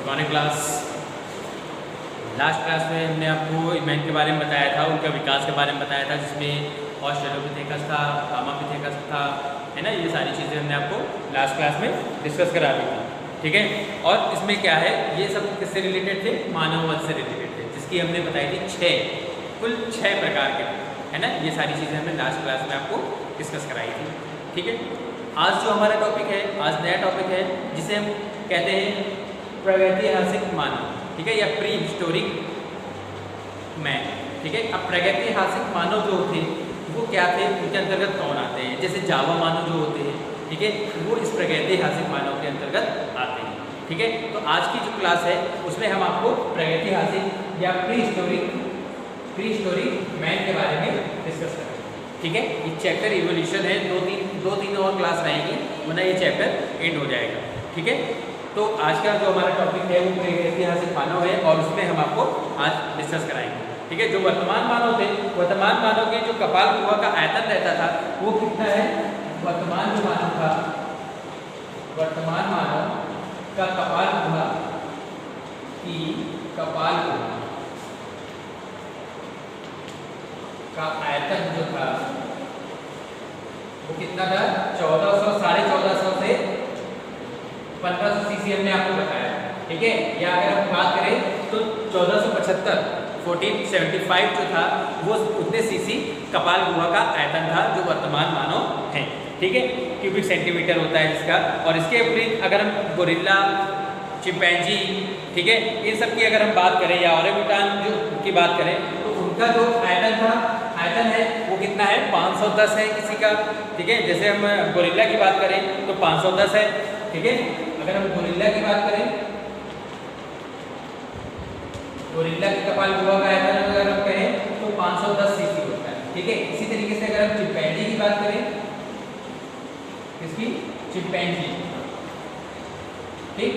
Good morning class. Last class में हमने आपको मैन के बारे में बताया था, उनका विकास के बारे में बताया था, जिसमें ऑस्ट्रेलोपिथेकस था, कामापिथेकस था, है ना। ये सारी चीज़ें हमने आपको लास्ट क्लास में डिस्कस करा दी थी, ठीक है। और इसमें क्या है, ये सब किससे रिलेटेड थे? मानव वंश से रिलेटेड थे, जिसकी हमने बताई थी कुल छः प्रकार के, है ना। ये सारी चीज़ें हमने लास्ट क्लास में आपको डिस्कस कराई थी, ठीक है। आज जो हमारा टॉपिक है, आज नया टॉपिक है जिसे हम कहते हैं प्रागैतिहासिक मानव, ठीक है, या प्री हिस्टोरिक मैन, ठीक है। अब प्रागैतिहासिक मानव जो थे वो क्या थे, उनके अंतर्गत कौन आते हैं? जैसे जावा मानव जो होते हैं, ठीक है, वो इस प्रागैतिहासिक मानव के अंतर्गत आते हैं, ठीक है। तो आज की जो क्लास है उसमें हम आपको प्रागैतिहासिक या प्री हिस्टोरिक मैन के बारे में डिस्कस करेंगे, ठीक है। ये चैप्टर इवोल्यूशन है, दो तीन और क्लास रहेगी, वरना ये चैप्टर एंड हो जाएगा, ठीक है। तो आज का जो हमारा टॉपिक है वो प्रागैतिहासिक मानव है और उसमें हम आपको आज डिस्कस कराएंगे, ठीक है। जो वर्तमान मानव थे, वर्तमान मानव के जो कपाल गुहा का आयतन रहता था वो कितना है? वर्तमान जो मानव था, वर्तमान मानव का कपाल गुहा की कपाल गुहा का आयतन जो था वो कितना था? 1400, 1450 से 1500 सीसी हमने आपको बताया, ठीक है। या अगर हम बात करें तो 1475 1475 जो था वो उतने सीसी कपाल गुहा का आयतन था जो वर्तमान मानव है, ठीक है। क्यूबिक सेंटीमीटर होता है इसका। और इसके विपरीत अगर हम गोरिल्ला, चिंपैंजी, ठीक है, इन सब की अगर हम बात करें या ओरेंगुटान जो की बात करें तो उनका जो आयतन है वो कितना है? 510 है किसी का, ठीक है। जैसे हम गोरिल्ला की बात करें तो 510 है, ठीक है। अगर हम गोरिल्ला की बात करें, गोरिल्ला की कपाल गुहा का आयतन अगर हम कहें तो 510 सीसी होता है, ठीक है। इसी तरीके से अगर हम चिंपैंजी की बात करें, इसकी चिंपैंजी, ठीक,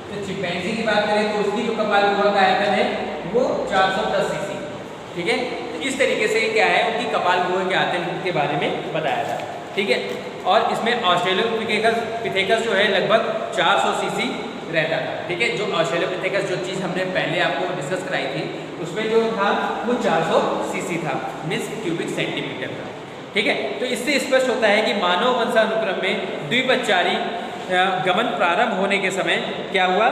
तो चिंपैंजी की बात करें तो उसकी जो कपाल गुहा का आयतन है वो 410 सीसी, ठीक है। तो इस तरीके से क्या है, उनकी कपाल गुहा के आयतन के बारे में बताया था, ठीक है। और इसमें ऑस्ट्रेलोपिथेकस जो है लगभग 400 सीसी रहता था, ठीक है। जो ऑस्ट्रेलोपिथेकस जो चीज़ हमने पहले आपको डिस्कस कराई थी उसमें जो था वो 400 सीसी था, मीन्स क्यूबिक सेंटीमीटर था, ठीक है। तो इससे स्पष्ट होता है कि मानव वंशानुक्रम में द्विपचारी गमन प्रारंभ होने के समय क्या हुआ?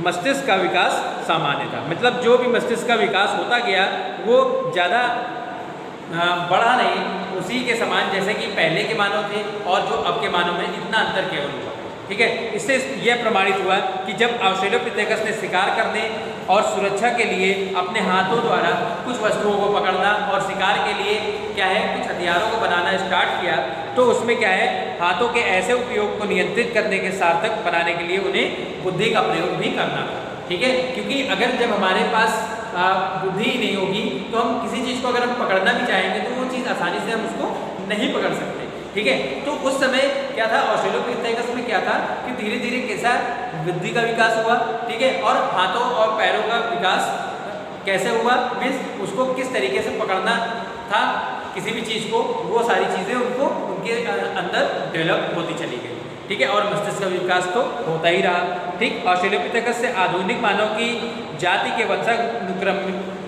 मस्तिष्क का विकास सामान्य था। मतलब जो भी मस्तिष्क का विकास होता गया वो ज़्यादा बढ़ा नहीं, उसी के समान जैसे कि पहले के मानव थे और जो अब के मानव में इतना अंतर केवल हुआ, ठीक है। इससे यह प्रमाणित हुआ कि जब ऑस्ट्रेलोपिथेकस ने शिकार करने और सुरक्षा के लिए अपने हाथों द्वारा कुछ वस्तुओं को पकड़ना और शिकार के लिए क्या है कुछ हथियारों को बनाना स्टार्ट किया तो उसमें क्या है हाथों के ऐसे उपयोग को नियंत्रित करने के सार्थक बनाने के लिए उन्हें बुद्धि का प्रयोग भी करना था, ठीक है। क्योंकि अगर जब हमारे पास बुद्धि ही नहीं होगी तो हम किसी चीज़ को अगर हम पकड़ना भी चाहेंगे तो वो चीज़ आसानी से हम उसको नहीं पकड़ सकते, ठीक है। तो उस समय क्या था, ऑस्ट्रेलोपिथेकस में क्या था कि धीरे धीरे कैसा बुद्धि का विकास हुआ, ठीक है। और हाथों और पैरों का विकास कैसे हुआ, मीन्स उसको किस तरीके से पकड़ना था किसी भी चीज़ को, वो सारी चीज़ें उनको उनके अंदर डेवलप होती चली गई, ठीक है। और मस्तिष्क का विकास तो होता ही रहा, ठीक। ऑस्ट्रेलोपिथेकस से आधुनिक मानव की जाति के वंशानुक्रम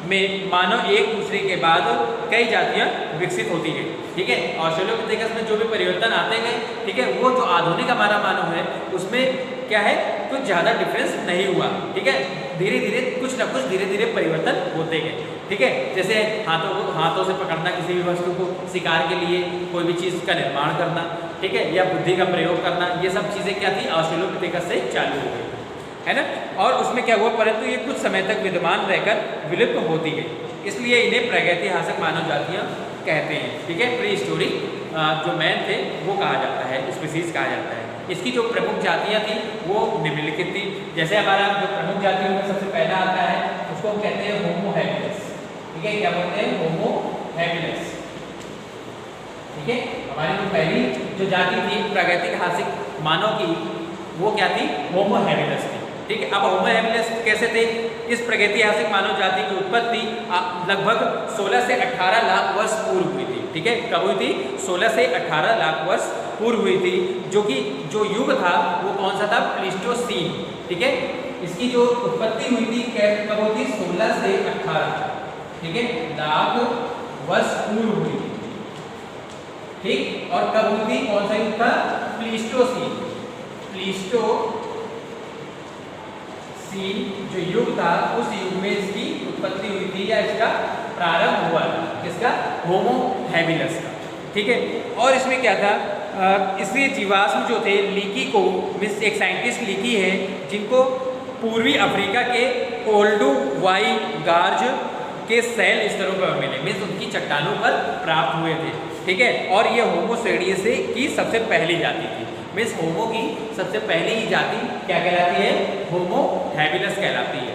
में मानव एक दूसरे के बाद कई जातियां विकसित होती गई, ठीक है। ऑस्ट्रेलोपिथेकस में जो भी परिवर्तन आते गए, ठीक है, वो जो आधुनिक हमारा मानव है उसमें क्या है कुछ ज़्यादा डिफरेंस नहीं हुआ, ठीक है। धीरे धीरे कुछ ना कुछ धीरे धीरे परिवर्तन होते गए, ठीक है। जैसे हाथों से पकड़ना किसी भी वस्तु को, शिकार के लिए कोई भी चीज़ का निर्माण करना, ठीक है, या बुद्धि का प्रयोग करना, ये सब चीज़ें क्या थी ऑस्ट्रेलोपिथेकस से चालू हो गई, है ना। और उसमें क्या हुआ, परंतु ये कुछ समय तक विद्यमान रहकर विलुप्त होती गई, इसलिए इन्हें प्रागैतिहासिक मानव जातियाँ कहते हैं, ठीक है। प्री हिस्टोरिक जो मैन थे वो कहा जाता है, स्पीसीज कहा जाता है। इसकी जो प्रमुख जातियाँ थी वो निम्नलिखित थी। जैसे हमारा जो प्रमुख जातियों में सबसे पहला आता है उसको हम कहते हैं होमो हैबिलिस, ठीक है। क्या बोलते हैं? होमो हैबिलिस, ठीक है। हमारी जो पहली जो जाति थी प्रागैतिहासिक मानव की वो क्या थी? होमो हैबिलिस थी, ठीक है। अब होमो हैबिलिस कैसे थे? इस प्रागैतिहासिक मानव जाति की उत्पत्ति लगभग 16 से 18 लाख वर्ष पूर्व हुई थी, ठीक है। कब हुई थी? 16 से 18 लाख वर्ष पूर्व हुई थी, जो कि जो युग था वो कौन सा था? प्लीस्टोसीन, ठीक है। इसकी जो उत्पत्ति हुई थी कब होती, 16 से 18, ठीक है, लाख वर्ष पूर्व हुई थी, ठीक। और कब हुई थी, कौन सा युग था, प्लीस्टोसीन। प्लीस्टोसीन जो युग था उस युग में इसकी उत्पत्ति हुई थी या इसका प्रारंभ हुआ था, किसका, होमो हैबिलस का, ठीक है। और इसमें क्या था, इसलिए जीवाश्म जो थे लीकी को, एक साइंटिस्ट लीकी है जिनको पूर्वी अफ्रीका के ओल्डुवाई गार्ज के सेल स्तरों पर मिले, मीन्स उनकी चट्टानों पर प्राप्त हुए थे, ठीक है। और ये होमो सेडियस की सबसे पहली जाति थी, मीन्स होमो की सबसे पहली ही जाति क्या कहलाती है, होमो हैबिलस कहलाती है,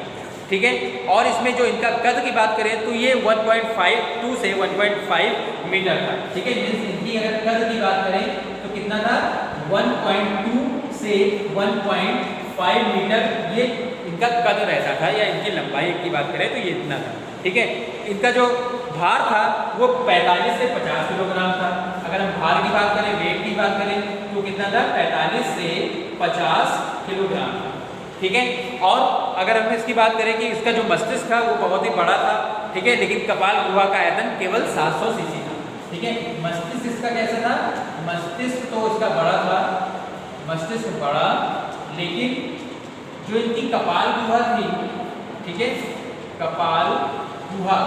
ठीक है। और इसमें जो इनका कद की बात करें तो ये 1.52 से 1.5 मीटर था, ठीक है। मीन्स इनकी अगर कद की बात करें तो कितना था, 1.2 से 1.5 मीटर ये इनका कद रहता था, या इनकी लंबाई की बात करें तो ये इतना था, ठीक है। इनका जो भार था वो 45 से 50 किलोग्राम था। अगर हम भार की बात करें, वेट की बात करें तो कितना था, 45 से 50 किलोग्राम था, ठीक है। और अगर हम इसकी बात करें कि इसका जो मस्तिष्क था वो बहुत ही बड़ा था, ठीक है, लेकिन कपाल गुहा का आयतन केवल 700 सीसी था, ठीक है। मस्तिष्क इसका कैसा था, मस्तिष्क तो इसका बड़ा था, मस्तिष्क बड़ा, लेकिन जो इनकी कपाल गुहा थी, ठीक है, कपाल गुहा,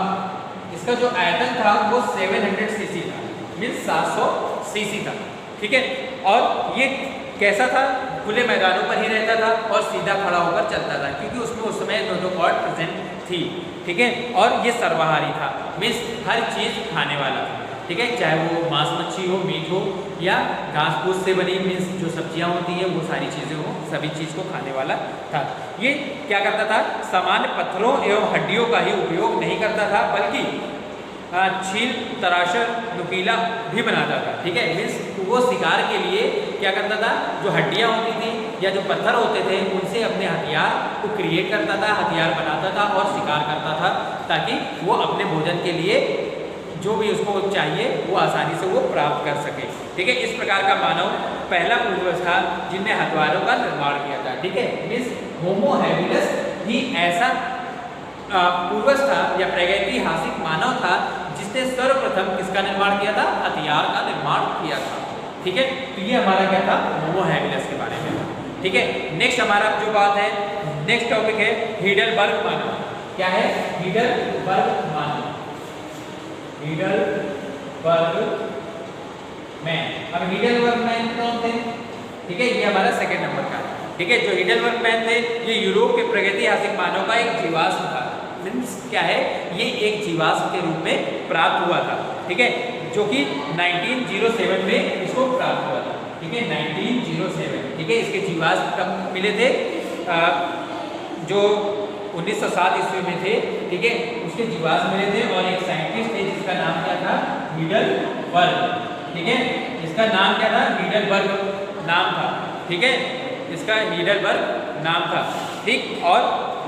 इसका जो आयतन था वो 700 सीसी था, मीन्स 700 सीसी था, ठीक है। और ये कैसा था, खुले मैदानों पर ही रहता था और सीधा खड़ा होकर चलता था, क्योंकि उसमें उस समय दोनों कॉर्ड प्रेजेंट थी, ठीक है। और ये सर्वाहारी था, मीन्स हर चीज खाने वाला था, ठीक है, चाहे वो मांस मच्छी हो, मीट हो, या घास फूस से बनी मीन्स जो सब्जियां होती हैं वो सारी चीज़ें हो, सभी चीज़ को खाने वाला था। ये क्या करता था, सामान्य पत्थरों एवं हड्डियों का ही उपयोग नहीं करता था, बल्कि छील, तराशर, नुकीला भी बनाता था, ठीक है। मीन्स वो शिकार के लिए क्या करता था, जो हड्डियाँ होती थी या जो पत्थर होते थे उनसे अपने हथियार को क्रिएट करता था, हथियार बनाता था और शिकार करता था, ताकि वो अपने भोजन के लिए जो भी उसको चाहिए वो आसानी से वो प्राप्त कर सके, ठीक है। इस प्रकार का मानव पहला पूर्वज था जिनने हथियारों का निर्माण किया था, ठीक है। मीन्स होमो हैबिलस ही ऐसा पूर्वज था या प्रागैतिहासिक मानव था जिसने सर्वप्रथम किसका निर्माण किया था, हथियार का निर्माण किया था, ठीक है। तो ये हमारा क्या था, होमो हैबिलस के बारे में, ठीक है। नेक्स्ट हमारा जो बात है, नेक्स्ट टॉपिक है हीडलबर्ग मानव। क्या है, हीडलबर्ग मानव, हीडलबर्ग मैन। अब हीडलबर्ग मैन कौन थे, ठीक है, ये हमारा सेकंड नंबर का, ठीक है। जो हीडलबर्ग मैन थे ये यूरोप के प्रागैतिहासिक मानव का एक जीवाश्म था, मीन्स क्या है, ये एक जीवाश्म के रूप में प्राप्त हुआ था, ठीक है, जो कि 1907 में इसको प्राप्त हुआ था, ठीक है, 1907, ठीक है। इसके जीवाश्म कब मिले थे, जो 1907 ईस्वी में थे, ठीक है, उसके जीवाश्म मिले थे। और एक साइंटिस्ट थे जिसका नाम क्या था, हीडलबर्ग, ठीक है, इसका नाम क्या था, हीडलबर्ग नाम था, ठीक है, इसका हीडलबर्ग नाम था, ठीक। और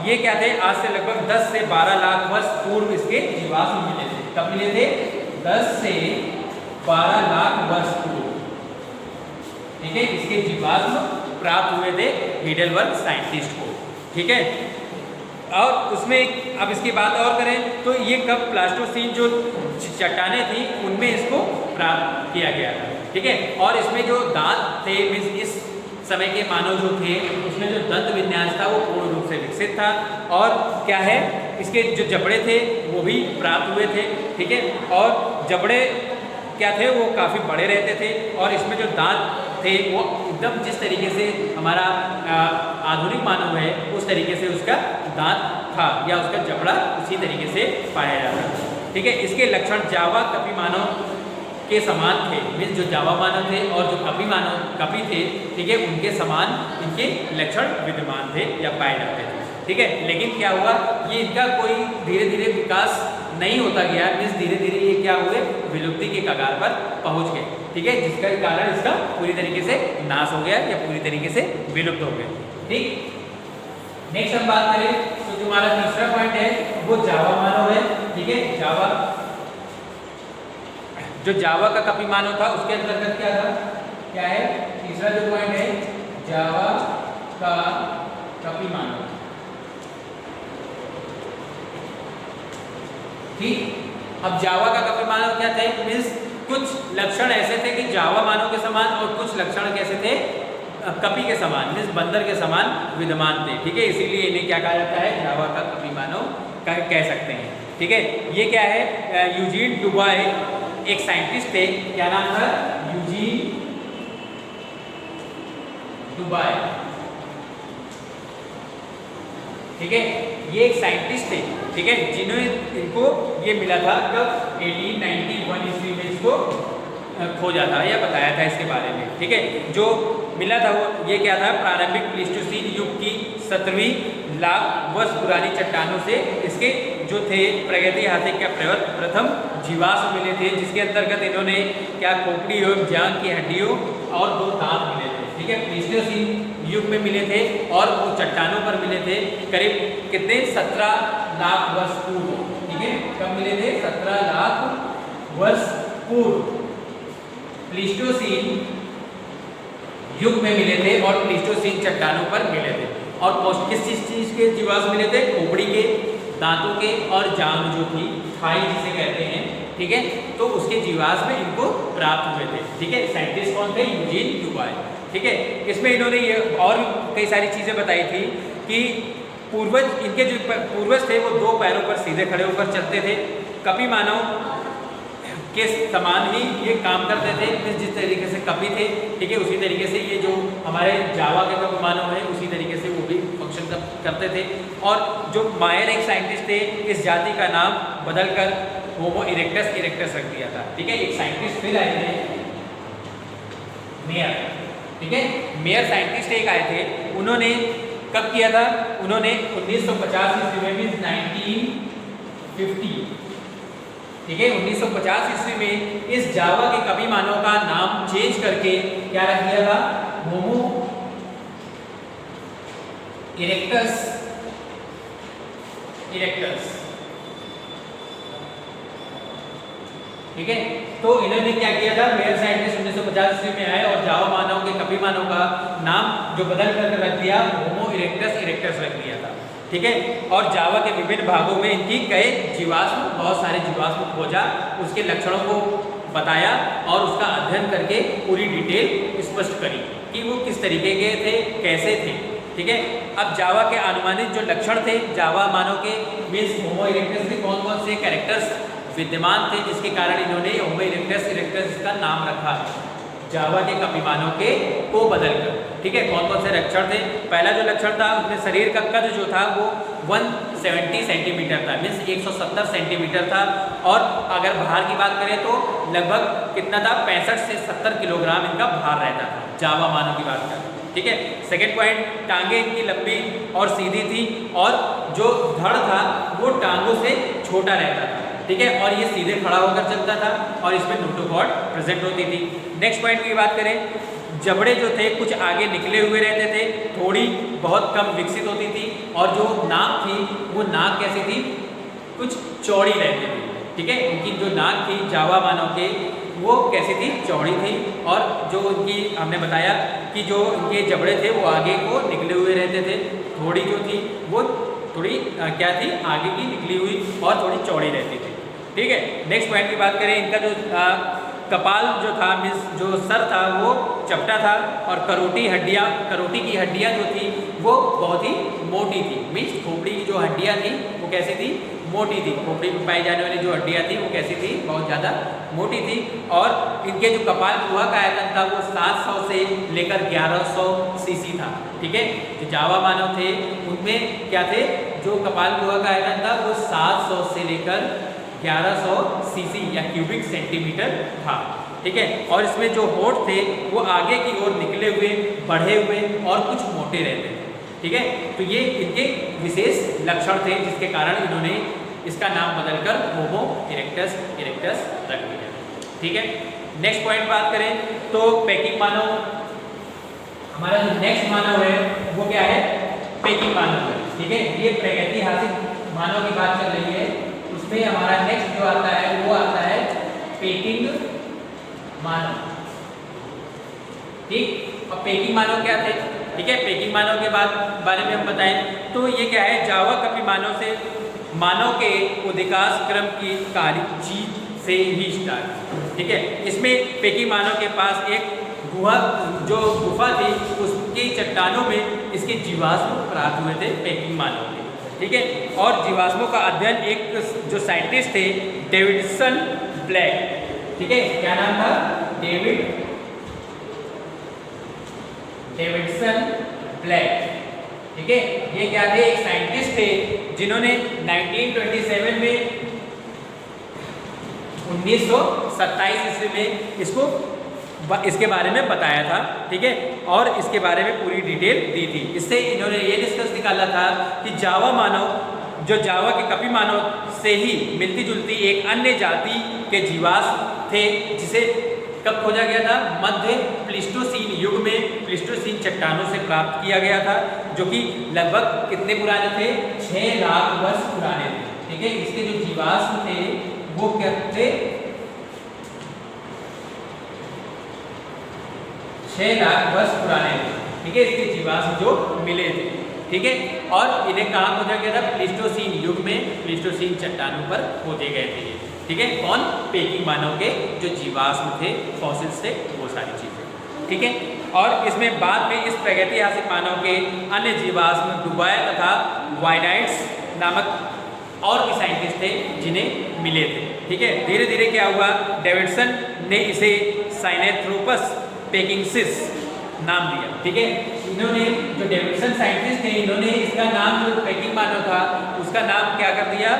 ये क्या थे, आज से लगभग 10 से 12 लाख वर्ष पूर्व इसके जीवाश्म मिले थे। कब मिले थे, 10 से 12 लाख वर्ष पूर्व, ठीक है, इसके जीवाश्म प्राप्त हुए थे हीडलबर्ग साइंटिस्ट को, ठीक है। और उसमें अब इसकी बात और करें तो ये कब प्लास्टोसीन जो चट्टानें थी उनमें इसको प्राप्त किया गया था, ठीक है। और इसमें जो दांत थे, मीन्स इस समय के मानव जो थे उसमें जो दंत विन्यास था वो पूर्ण रूप से विकसित था। और क्या है, इसके जो जबड़े थे वो भी प्राप्त हुए थे, ठीक है। और जबड़े क्या थे, वो काफ़ी बड़े रहते थे। और इसमें जो दांत थे वो एकदम जिस तरीके से हमारा आधुनिक मानव है उस तरीके से उसका दांत था या उसका जबड़ा उसी तरीके से पाया जाता था, ठीक है। इसके लक्षण जावा कपी मानव के समान थे, मीन्स जो जावा मानव थे और जो कपी थे, ठीक है, उनके समान इनके लक्षण विद्यमान थे या पाए जाते थे, ठीक है। लेकिन क्या हुआ, ये इनका कोई धीरे धीरे विकास नहीं होता गया, मीन्स धीरे धीरे ये क्या हुए, विलुप्ति के कगार पर पहुंच गए, ठीक है, जिसका कारण इसका पूरी तरीके से नाश हो गया या पूरी तरीके से विलुप्त हो गए, ठीक। नेक्स्ट हम बात करें तो जो हमारा तीसरा पॉइंट है वो जावा मानव है, ठीक है। जावा, जो जावा का कपी मानव था उसके अंतर्गत क्या था, क्या है, तीसरा जो पॉइंट है जावा का कपी मानव, ठीक। अब जावा का कपी मानव क्या थे, मीन्स कुछ लक्षण ऐसे थे कि जावा मानव के समान और कुछ लक्षण कैसे थे, कपी के समान मीन्स बंदर के समान विद्यमान थे। ठीक है, इसीलिए इन्हें क्या कहा जाता है, जावा का कपी मानव कह सकते हैं। ठीक है, ये क्या है, यूजीन डुबॉय एक साइंटिस्ट थे, क्या नाम था, यूजीन डुबॉय। ठीक है, ये एक साइंटिस्ट थे, ठीक है, जिन्होंने इनको ये मिला था कब, 1891 ईस्वी में इसको खोजा था या बताया था इसके बारे में। ठीक है, जो मिला था वो ये क्या था, प्रारंभिक प्लीस्टोसीन युग की 17वीं लाख वर्ष पुरानी चट्टानों से इसके जो थे प्रागैतिहासिक क्या प्रथम जीवाश्म मिले थे, जिसके अंतर्गत इन्होंने क्या खोपड़ी एवं जांघ की हड्डियों और 2 दांत मिले थे। ठीक है, प्लीस्टोसीन युग में मिले थे और वो चट्टानों पर मिले थे करीब कितने, 17 लाख वर्ष पूर्व। ठीक है, कब मिले थे, 17 लाख वर्ष पूर्व प्लीस्टोसीन युग में मिले थे और प्लीस्टोसीन चट्टानों पर मिले थे। और किस चीज के जीवाश्म मिले थे, खोपड़ी के, दांतों के और जांघ जो थी, थाई जिसे कहते हैं। ठीक है, तो उसके जीवाश्म इनको प्राप्त हुए थे। ठीक है, साइंटिस्ट कौन थे, यूजीन डुबॉय। ठीक है, इसमें इन्होंने ये और कई सारी चीज़ें बताई थी कि पूर्वज, इनके जो पूर्वज थे वो 2 पैरों पर सीधे खड़े होकर चलते थे, कपी मानव के समान ही ये काम करते थे, जिस तरीके से कपी थे। ठीक है, उसी तरीके से ये जो हमारे जावा के कपी मानव हैं उसी तरीके से वो भी फंक्शन करते थे। और जो मायर एक साइंटिस्ट थे, इस जाति का नाम बदलकर होमो इरेक्टस रख दिया था। ठीक है, एक साइंटिस्ट फिर आए थे, मेयर। ठीक है, मेयर साइंटिस्ट एक आए थे, उन्होंने कब किया था, उन्होंने 1950 ईस्वी में, मीन्स 1950। ठीक है, 1950 ईस्वी में इस जावा के कपी मानव का नाम चेंज करके क्या रख दिया था, होमो इरेक्टस। ठीक है, तो इन्होंने क्या किया था, मेयर साइंटिस्ट 1950 ईस्वी में आए और जावा मानव के कपी मानव का नाम जो बदल कर रख दिया, होमो इरेक्टस रख दिया था। ठीक है, और जावा के विभिन्न भागों में इनकी कई जीवाश्म, बहुत सारे जीवाश्म खोजा, उसके लक्षणों को बताया और उसका अध्ययन करके पूरी डिटेल स्पष्ट करी कि वो किस तरीके के थे, कैसे थे। ठीक है, अब जावा के अनुमानित जो लक्षण थे जावा मानव के, मीन्स होमो इरेक्टस के कौन कौन से कैरेक्टर्स विद्यमान थे, जिसके कारण इन्होंने होमो इरेक्टस का नाम रखा जावा के कपी मानव के को बदलकर। ठीक है, कौन कौन से लक्षण थे, पहला जो लक्षण था उसमें शरीर का कद जो था वो 170 सेंटीमीटर था, मीन्स 170 सेंटीमीटर था। और अगर भार की बात करें तो लगभग कितना था, 65 से 70 किलोग्राम इनका भार रहता था, जावा मानव की बात करें। ठीक है, सेकेंड पॉइंट, टांगे इनकी लंबी और सीधी थी और जो धड़ था वो टांगों से छोटा रहता था। ठीक है, और ये सीधे खड़ा होकर चलता था और इसमें नोटोकॉर्ड प्रेजेंट होती थी। नेक्स्ट पॉइंट की बात करें, जबड़े जो थे कुछ आगे निकले हुए रहते थे, थोड़ी बहुत कम विकसित होती थी, और जो नाक थी वो नाक कैसी थी, कुछ चौड़ी रहती थी। ठीक है, उनकी जो नाक थी जावा मानव के वो कैसी थी, चौड़ी थी। और जो उनकी हमने बताया कि जो उनके जबड़े थे वो आगे को निकले हुए रहते थे, थोड़ी जो थी वो थोड़ी क्या थी, आगे की निकली हुई और थोड़ी चौड़ी रहती थी। ठीक है, नेक्स्ट पॉइंट की बात करें, इनका जो कपाल जो था, मीन्स जो सर था वो चपटा था और करोटी की हड्डियाँ जो थी वो बहुत ही मोटी थी, मीन्स खोपड़ी की जो हड्डियाँ थी वो कैसी थी, मोटी थी। खोपड़ी में पाई जाने वाली जो हड्डियाँ थी वो कैसी थी, बहुत ज़्यादा मोटी थी। और इनके जो कपाल गुहा का आयतन था वो 700 से लेकर 1100 सीसी था। ठीक है, जो जावा मानव थे उनमें क्या थे, जो कपाल गुहा का आयतन था वो 700 से लेकर 1100 सीसी या क्यूबिक सेंटीमीटर था। ठीक है, और इसमें जो होठ थे वो आगे की ओर निकले हुए, बढ़े हुए और कुछ मोटे रहते थे। ठीक है, तो ये इनके विशेष लक्षण थे जिसके कारण इन्होंने इसका नाम बदलकर होमो इरेक्टस रख दिया। ठीक है, नेक्स्ट पॉइंट बात करें तो पेकिंग मानव, हमारा जो नेक्स्ट मानव है वो क्या है, पेकिंग मानव है। ठीक है, ये प्रागैतिहासिक मानव की बात चल रही है, उसमें हमारा नेक्स्ट जो आता है वो आता है पेकिंग मानव। ठीक, अब पेकिंग मानव क्या थे। ठीक है, पेकिंग मानव के बारे में हम बताएं तो ये क्या है, जावा कपी मानव से मानव के उदिकास क्रम की चीज से ही स्टार्ट। ठीक है, इसमें पेकिंग मानव के पास एक गुफा थी, उसकी चट्टानों में इसके जीवाश्म प्राप्त हुए थे पेकिंग मानव के। ठीक है, और जीवाश्मों का अध्ययन एक जो साइंटिस्ट थे डेविडसन ब्लैक, ठीक है, क्या नाम था, डेविडसन ब्लैक। ठीक है, ये क्या थे, एक साइंटिस्ट थे जिन्होंने 1927 में 1927 ईस्वी में इसके बारे में बताया था। ठीक है, और इसके बारे में पूरी डिटेल दी थी। इससे इन्होंने ये डिस्कस निकाला था कि जावा मानव जो जावा के कपी मानव से ही मिलती जुलती एक अन्य जाति के जीवाश्म थे, जिसे कब खोजा गया था, मध्य प्लीस्टोसीन युग में प्लीस्टोसीन चट्टानों से प्राप्त किया गया था, जो कि लगभग कितने पुराने थे, 6 लाख वर्ष पुराने थे। ठीक है, इसके जो जीवाश्म थे वो क्या थे, 6 लाख वर्ष पुराने थे। ठीक है, इसके जीवाश्म जो मिले थे। ठीक है, और इन्हें कहाँ खोजा गया था, प्लीस्टोसीन युग में प्लीस्टोसीन चट्टानों पर खोजे गए थे। ठीक है, कौन, पेकिंग मानव के जो जीवाश्म थे, फॉसिल्स थे, वो सारी चीजें। ठीक है, और इसमें बाद में इस प्रागैतिहासिक मानव के अन्य जीवाश्म डुबाया तथा वाइनाइट्स नामक और भी साइंटिस्ट थे जिन्हें मिले थे। ठीक है, धीरे धीरे क्या हुआ, डेविडसन ने इसे साइनेथ्रोपस पेकिंगसिस नाम दिया। ठीक है, इन्होंने जो डेविडसन साइंटिस्ट थे, इन्होंने इसका नाम जो पेकिंग मानव था उसका नाम क्या कर दिया,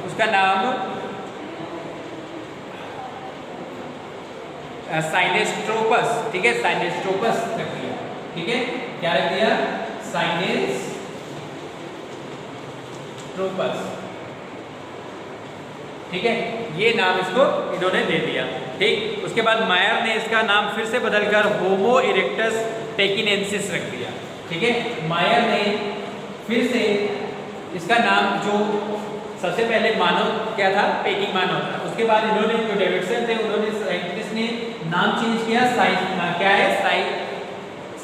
उसका नाम साइनेस्ट्रोपस। ठीक है, साइनेस्ट्रोपस रख दिया। ठीक है, क्या रख दिया, साइनेस्ट्रोपस। ठीक है, ये नाम इसको इन्होंने दे दिया। ठीक, उसके बाद मायर ने इसका नाम फिर से बदलकर होमो इरेक्टस पेकिनेंसिस रख दिया। ठीक है, मायर ने फिर से इसका नाम, जो सबसे पहले मानव क्या था, पेकिंग मानव था, उसके बाद इन्होंने जो डेविडसन थे उन्होंने साइंटिस्ट ने नाम चेंज किया, क्या है,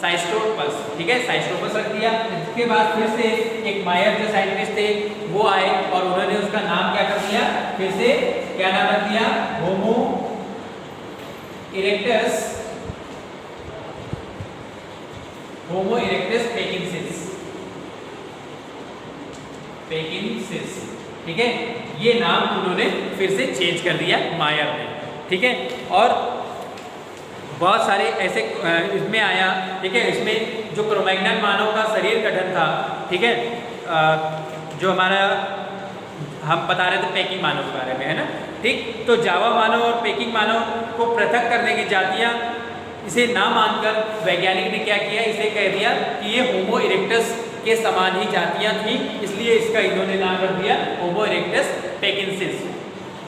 साइस्ट्रोपस। ठीक है, साइस्ट्रोपस रख दिया। इसके बाद फिर से एक मायर जो साइंटिस्ट थे वो आए और उन्होंने उसका नाम क्या कर दिया, फिर से क्या नाम रख दिया, होमो इरेक्टस पेकिंगसिस। ठीक है, ये नाम उन्होंने फिर से चेंज कर दिया मायर ने। ठीक है, और बहुत सारे ऐसे इसमें आया। ठीक है, इसमें जो क्रोमैग्नन मानव का शरीर गठन था, ठीक है, जो हमारा हम बता रहे थे पेकिंग मानव के बारे में, है ना। ठीक, तो जावा मानव और पेकिंग मानव को पृथक करने की जातियाँ इसे ना मानकर वैज्ञानिक ने क्या किया, इसे कह दिया कि ये होमो इरेक्टस के समान ही जातियाँ थी, इसलिए इसका इन्होंने नाम रख दिया होमो इरेक्टस पेकिंगसिस।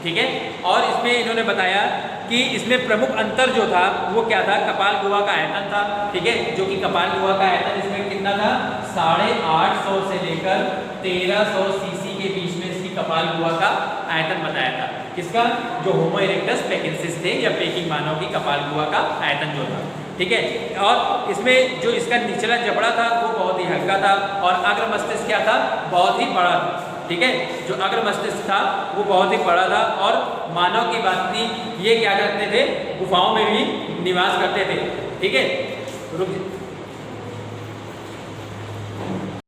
ठीक है, और इसमें इन्होंने बताया कि इसमें प्रमुख अंतर जो था वो क्या था, कपाल गुहा का आयतन था। ठीक है, जो कि कपाल गुहा का आयतन इसमें कितना था, 850 से लेकर 1300 सीसी के बीच में इसकी कपाल गुहा का आयतन बताया था। किसका, जो होमो इरेक्टस पेकिंगसिस थे या पेकिंग मानव की कपाल गुहा का आयतन जो था। ठीक है, और इसमें जो इसका निचला जबड़ा था वो बहुत ही हल्का था, और अग्र मस्तिष्क क्या था, बहुत ही बड़ा था। ठीक है, जो अग्र मस्तिष्क था वो बहुत ही बड़ा था, और मानव की बात थी, ये क्या करते थे, गुफाओं में भी निवास करते थे। ठीक है, रुक